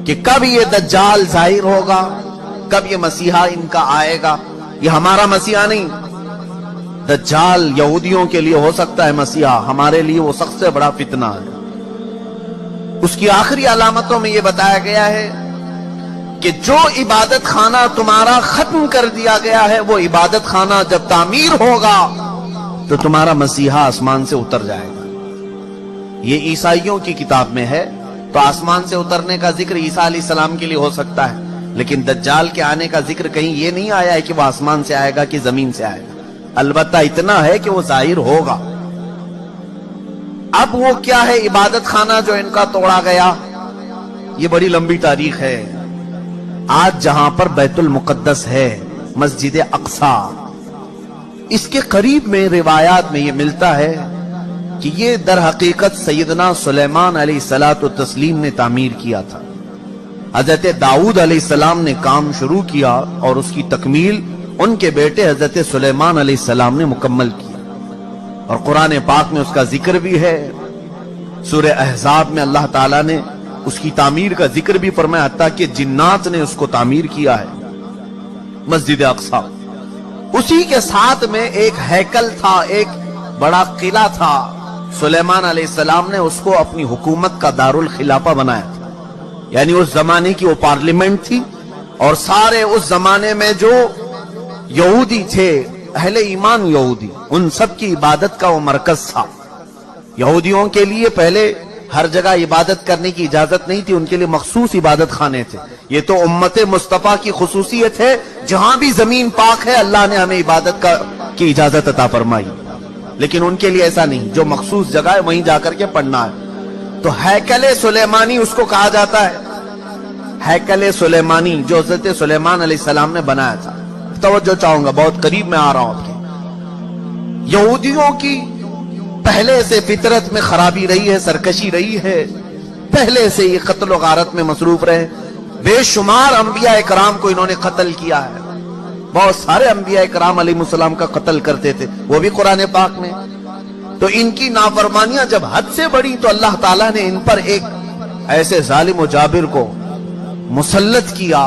کہ کب یہ دجال ظاہر ہوگا، کب یہ مسیحا ان کا آئے گا۔ یہ ہمارا مسیحا نہیں، دجال یہودیوں کے لیے ہو سکتا ہے مسیحا، ہمارے لیے وہ سب سے بڑا فتنہ ہے۔ اس کی آخری علامتوں میں یہ بتایا گیا ہے کہ جو عبادت خانہ تمہارا ختم کر دیا گیا ہے، وہ عبادت خانہ جب تعمیر ہوگا تو تمہارا مسیحا آسمان سے اتر جائے گا۔ یہ عیسائیوں کی کتاب میں ہے، تو آسمان سے اترنے کا ذکر عیسیٰ علیہ السلام کے لیے ہو سکتا ہے، لیکن دجال کے آنے کا ذکر کہیں یہ نہیں آیا ہے کہ وہ آسمان سے آئے گا کہ زمین سے آئے گا۔ البتہ اتنا ہے کہ وہ ظاہر ہوگا۔ اب وہ کیا ہے عبادت خانہ جو ان کا توڑا گیا؟ یہ بڑی لمبی تاریخ ہے۔ آج جہاں پر بیت المقدس ہے، مسجد اقصی، اس کے قریب میں روایات میں یہ ملتا ہے کہ یہ در حقیقت سیدنا سلیمان علیہ السلام نے تعمیر کیا تھا۔ حضرت داؤد علیہ السلام نے کام شروع کیا اور اس کی تکمیل ان کے بیٹے حضرت سلیمان علیہ السلام نے مکمل کیا، اور قرآن پاک میں اس کا ذکر بھی ہے۔ سورہ احزاب میں اللہ تعالیٰ نے اس کی تعمیر کا ذکر بھی فرمایا، حتیٰ کہ جنات نے اس کو تعمیر کیا ہے، مسجد اقصی۔ اسی کے ساتھ میں ایک ہیکل تھا، ایک بڑا قلعہ تھا۔ سلیمان علیہ السلام نے اس کو اپنی حکومت کا دارالخلافہ بنایا تھا، یعنی اس زمانے کی وہ پارلیمنٹ تھی، اور سارے اس زمانے میں جو یہودی تھے، اہل ایمان یہودی، ان سب کی عبادت کا وہ مرکز تھا۔ یہودیوں کے لیے پہلے ہر جگہ عبادت کرنے کی اجازت نہیں تھی، ان کے لیے مخصوص عبادت خانے تھے۔ یہ تو امت مصطفیٰ کی خصوصیت ہے، جہاں بھی زمین پاک ہے اللہ نے ہمیں عبادت کی اجازت عطا فرمائی، لیکن ان کے لیے ایسا نہیں، جو مخصوص جگہ ہے وہیں جا کر کے پڑھنا ہے۔ تو ہیکل سلیمانی اس کو کہا جاتا ہے، ہیکل سلیمانی جو حضرت سلیمان علیہ السلام نے بنایا تھا۔ توجہ چاہوں گا، بہت قریب میں آ رہا ہوں آپ کے۔ یہودیوں کی پہلے سے فطرت میں خرابی رہی ہے، سرکشی رہی ہے، پہلے سے یہ قتل و غارت میں مصروف رہے۔ بے شمار انبیاء کرام کو انہوں نے قتل کیا ہے، بہت سارے انبیاء کرام علیہ السلام کا قتل کرتے تھے، وہ بھی قرآن پاک میں۔ تو ان کی نافرمانیاں جب حد سے بڑی تو اللہ تعالیٰ نے ان پر ایک ایسے ظالم و جابر کو مسلط کیا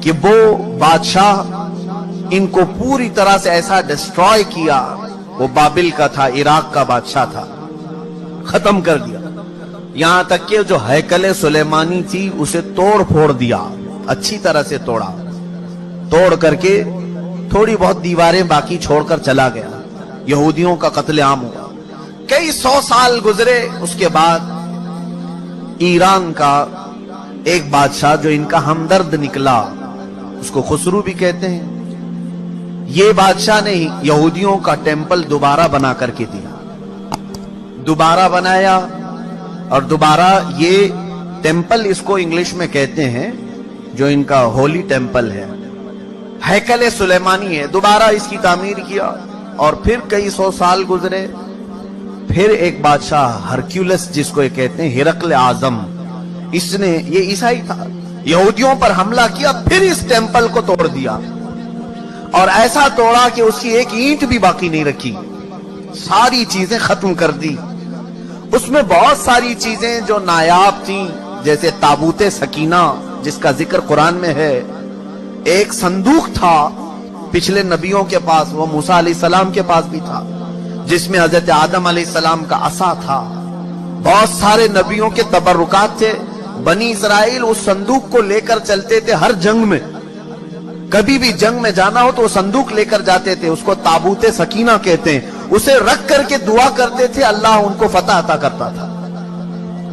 کہ وہ بادشاہ ان کو پوری طرح سے ایسا ڈسٹرائے کیا۔ وہ بابل کا تھا، عراق کا بادشاہ تھا، ختم کر دیا۔ یہاں تک کہ جو ہیکل سلیمانی تھی اسے توڑ پھوڑ دیا، اچھی طرح سے توڑا، توڑ کر کے تھوڑی بہت دیواریں باقی چھوڑ کر چلا گیا۔ یہودیوں کا قتل عام ہوا۔ کئی 100 سال گزرے، اس کے بعد ایران کا ایک بادشاہ جو ان کا ہمدرد نکلا، اس کو خسرو بھی کہتے ہیں، یہ بادشاہ نے یہودیوں کا ٹیمپل دوبارہ بنا کر کے دیا، دوبارہ بنایا، اور دوبارہ یہ ٹیمپل اس کو انگلش میں کہتے ہیں، جو ان کا ہولی ٹیمپل ہے، ہیکل سلیمانی ہے، دوبارہ اس کی تعمیر کیا۔ اور پھر کئی 100 سال گزرے، پھر ایک بادشاہ ہرکیولس جس کو یہ کہتے ہیں، ہرقل اعظم، اس نے، یہ عیسائی تھا، یہودیوں پر حملہ کیا، پھر اس ٹیمپل کو توڑ دیا، اور ایسا توڑا کہ اس کی ایک اینٹ بھی باقی نہیں رکھی، ساری چیزیں ختم کر دی۔ اس میں بہت ساری چیزیں جو نایاب تھیں، جیسے تابوت سکینہ جس کا ذکر قرآن میں ہے، ایک صندوق تھا پچھلے نبیوں کے پاس، وہ موسیٰ علیہ السلام کے پاس بھی تھا، جس میں حضرت آدم علیہ السلام کا عصا تھا، بہت سارے نبیوں کے تبرکات تھے۔ بنی اسرائیل اس صندوق کو لے کر چلتے تھے ہر جنگ میں، کبھی بھی جنگ میں جانا ہو تو وہ صندوق لے کر جاتے تھے، اس کو تابوت سکینہ کہتے ہیں، اسے رکھ کر کے دعا کرتے تھے، اللہ ان کو فتح عطا کرتا تھا۔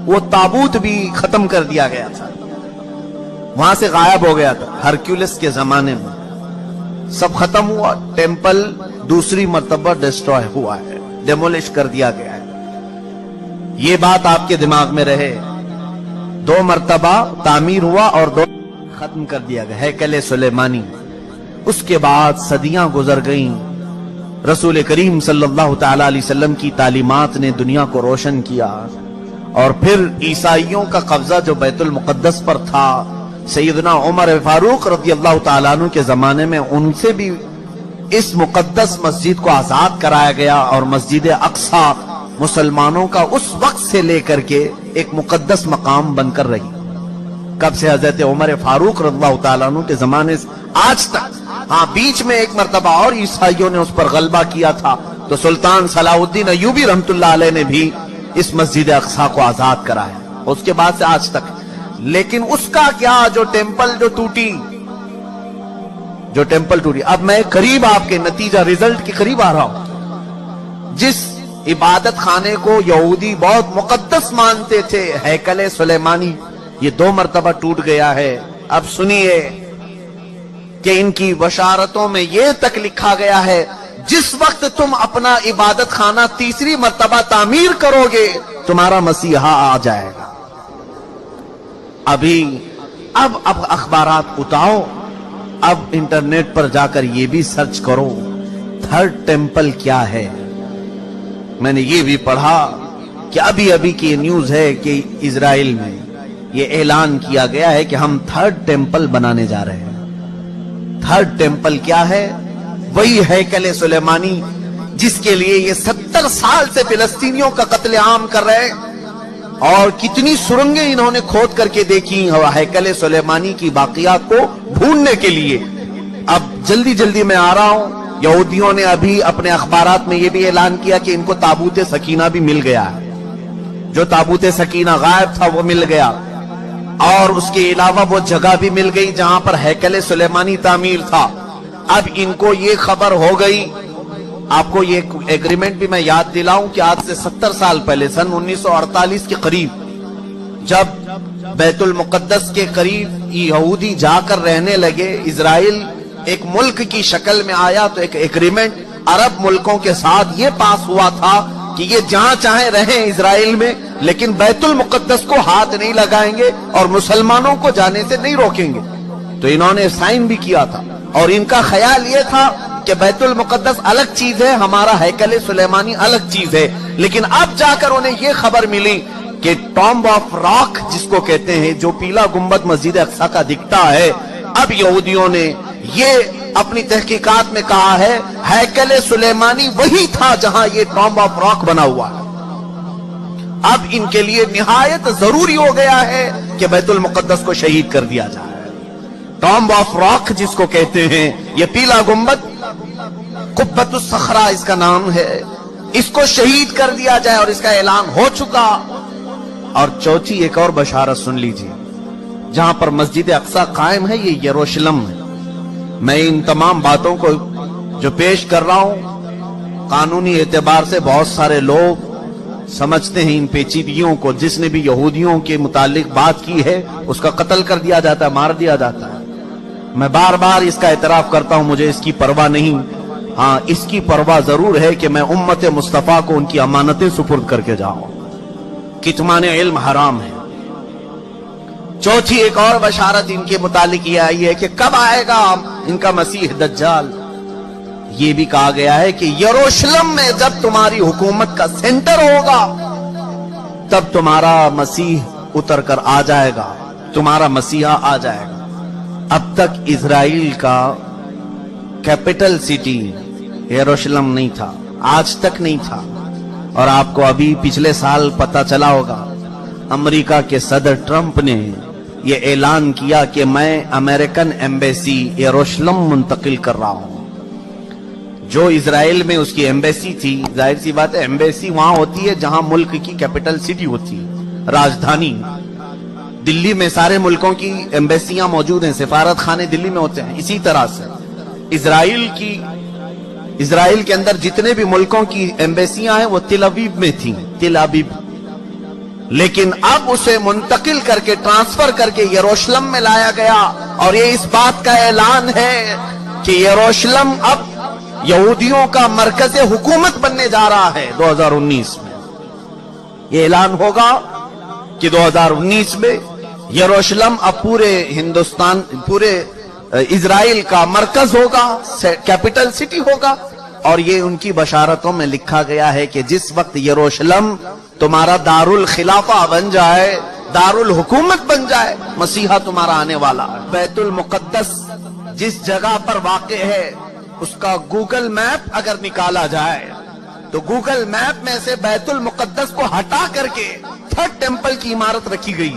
وہ تابوت بھی ختم کر دیا گیا تھا، وہاں سے غائب ہو گیا تھا، ہرکیولس کے زمانے میں سب ختم ہوا، ٹیمپل دوسری مرتبہ ڈسٹرائے ہوا ہے، ڈیمولش کر دیا گیا ہے۔ یہ بات آپ کے دماغ میں رہے، 2 مرتبہ تعمیر ہوا اور 2 ختم کر دیا گیا، ہیکل سلیمانی۔ اس کے بعد صدیاں گزر گئیں، رسول کریم صلی اللہ تعالی علیہ وسلم کی تعلیمات نے دنیا کو روشن کیا، اور پھر عیسائیوں کا قبضہ جو بیت المقدس پر تھا، سیدنا عمر فاروق رضی اللہ تعالیٰ عنہ کے زمانے میں ان سے بھی اس مقدس مسجد کو آزاد کرایا گیا، اور مسجد اقصی مسلمانوں کا اس وقت سے لے کر کے ایک مقدس مقام بن کر رہی۔ کب سے حضرت عمر فاروق رضی اللہ تعالیٰ عنہ کے زمانے سے آج تک. ہاں بیچ میں ایک مرتبہ اور عیسائیوں نے اس پر غلبہ کیا تھا تو سلطان صلاح الدین ایوبی رحمت اللہ علیہ نے بھی اس مسجد اقصی کو آزاد کرایا اس کے بعد سے آج تک. لیکن اس کا کیا جو ٹیمپل جو ٹوٹی. اب میں قریب آپ کے نتیجہ ریزلٹ کے قریب آ رہا ہوں. جس عبادت خانے کو یہودی بہت مقدس مانتے تھے ہیکل سلیمانی یہ 2 مرتبہ ٹوٹ گیا ہے. اب سنیے کہ ان کی بشارتوں میں یہ تک لکھا گیا ہے جس وقت تم اپنا عبادت خانہ 3ری مرتبہ تعمیر کرو گے تمہارا مسیحا آ جائے گا. اب اخبارات اٹھاؤ, اب انٹرنیٹ پر جا کر یہ بھی سرچ کرو 3rd ٹیمپل کیا ہے. میں نے یہ بھی پڑھا کہ ابھی کی نیوز ہے کہ اسرائیل میں یہ اعلان کیا گیا ہے کہ ہم 3rd ٹیمپل بنانے جا رہے ہیں. 3rd ٹیمپل کیا ہے؟ وہی ہیکل سلیمانی جس کے لیے یہ 70 سال سے فلسطینیوں کا قتل عام کر رہے ہیں اور کتنی سرنگیں انہوں نے کھود کر کے دیکھی ہیکل سلیمانی کی باقیات کو ڈھونڈنے کے لیے. اب جلدی میں آ رہا ہوں. یہودیوں نے ابھی اپنے اخبارات میں یہ بھی اعلان کیا کہ ان کو تابوت سکینہ بھی مل گیا ہے. جو تابوت سکینہ غائب تھا وہ مل گیا اور اس کے علاوہ وہ جگہ بھی مل گئی جہاں پر ہیکل سلیمانی تعمیر تھا. اب ان کو یہ خبر ہو گئی. آپ کو یہ ایگریمنٹ بھی میں یاد دلاؤں کہ آج سے 70 سال پہلے سن 1948 کے قریب جب بیت المقدس کے قریب یہودی جا کر رہنے لگے, اسرائیل ایک ملک کی شکل میں آیا تو ایک ایگریمنٹ عرب ملکوں کے ساتھ یہ پاس ہوا تھا کہ یہ جہاں چاہیں رہیں اسرائیل میں لیکن بیت المقدس کو ہاتھ نہیں لگائیں گے اور مسلمانوں کو جانے سے نہیں روکیں گے. تو انہوں نے سائن بھی کیا تھا اور ان کا خیال یہ تھا کہ بیت المقدس الگ چیز ہے, ہمارا ہیکل سلیمانی الگ چیز ہے. لیکن اب جا کر انہیں یہ خبر ملی کہ ٹامب آف راک جس کو کہتے ہیں جو پیلا گنبد مسجد اقصی کا دکھتا ہے, اب یہودیوں نے یہ اپنی تحقیقات میں کہا ہے ہیکل سلیمانی وہی تھا جہاں یہ ٹامب آف راک بنا ہوا ہے. اب ان کے لیے نہایت ضروری ہو گیا ہے کہ بیت المقدس کو شہید کر دیا جائے. ٹامب آف راک جس کو کہتے ہیں یہ پیلا گنبد قبۃ الصخرہ اس کا نام ہے, اس کو شہید کر دیا جائے اور اس کا اعلان ہو چکا. اور چوتھی ایک اور بشارت سن لیجیے, جہاں پر مسجد اقصی قائم ہے یہ یروشلم ہے. میں ان تمام باتوں کو جو پیش کر رہا ہوں قانونی اعتبار سے بہت سارے لوگ سمجھتے ہیں ان پیچیدگیوں کو. جس نے بھی یہودیوں کے متعلق بات کی ہے اس کا قتل کر دیا جاتا ہے, مار دیا جاتا ہے. میں بار بار اس کا اعتراف کرتا ہوں, مجھے اس کی پرواہ نہیں. ہاں اس کی پرواہ ضرور ہے کہ میں امت مصطفیٰ کو ان کی امانتیں سپرد کر کے جاؤں. کتمان علم حرام ہے. چوتھی ایک اور بشارت ان کے متعلق یہ آئی ہے کہ کب آئے گا ان کا مسیح دجال. یہ بھی کہا گیا ہے کہ یروشلم میں جب تمہاری حکومت کا سینٹر ہوگا تب تمہارا مسیح اتر کر آ جائے گا, تمہارا مسیحا آ جائے گا. اب تک اسرائیل کا کیپٹل سٹی یروشلم نہیں تھا, آج تک نہیں تھا. اور آپ کو ابھی پچھلے سال پتا چلا ہوگا امریکہ کے صدر ٹرمپ نے یہ اعلان کیا کہ میں امریکن ایمبیسی یروشلم منتقل کر رہا ہوں. جو اسرائیل میں اس کی ایمبیسی تھی, ظاہر سی بات ہے ایمبیسی وہاں ہوتی ہے جہاں ملک کی کیپٹل سٹی ہوتی ہے, راجدھانی. دلی میں سارے ملکوں کی ایمبیسیاں موجود ہیں, سفارت خانے دلی میں ہوتے ہیں. اسی طرح سے اسرائیل کے اندر جتنے بھی ملکوں کی ایمبیسیاں ہیں وہ تل ابیب میں تھیں, تل ابیب. لیکن اب اسے منتقل کر کے ٹرانسفر کر کے یروشلم میں لایا گیا اور یہ اس بات کا اعلان ہے کہ یروشلم اب یہودیوں کا مرکز حکومت بننے جا رہا ہے 2019 میں. یہ اعلان ہوگا کہ 2019 میں یروشلم اب پورے ہندوستان, پورے اسرائیل کا مرکز ہوگا, کیپٹل سٹی ہوگا. اور یہ ان کی بشارتوں میں لکھا گیا ہے کہ جس وقت یروشلم تمہارا دارالخلافہ بن جائے, دارالحکومت بن جائے, مسیحا تمہارا آنے والا ہے. بیت المقدس جس جگہ پر واقع ہے اس کا گوگل میپ اگر نکالا جائے تو گوگل میپ میں سے بیت المقدس کو ہٹا کر کے 3rd ٹیمپل کی عمارت رکھی گئی.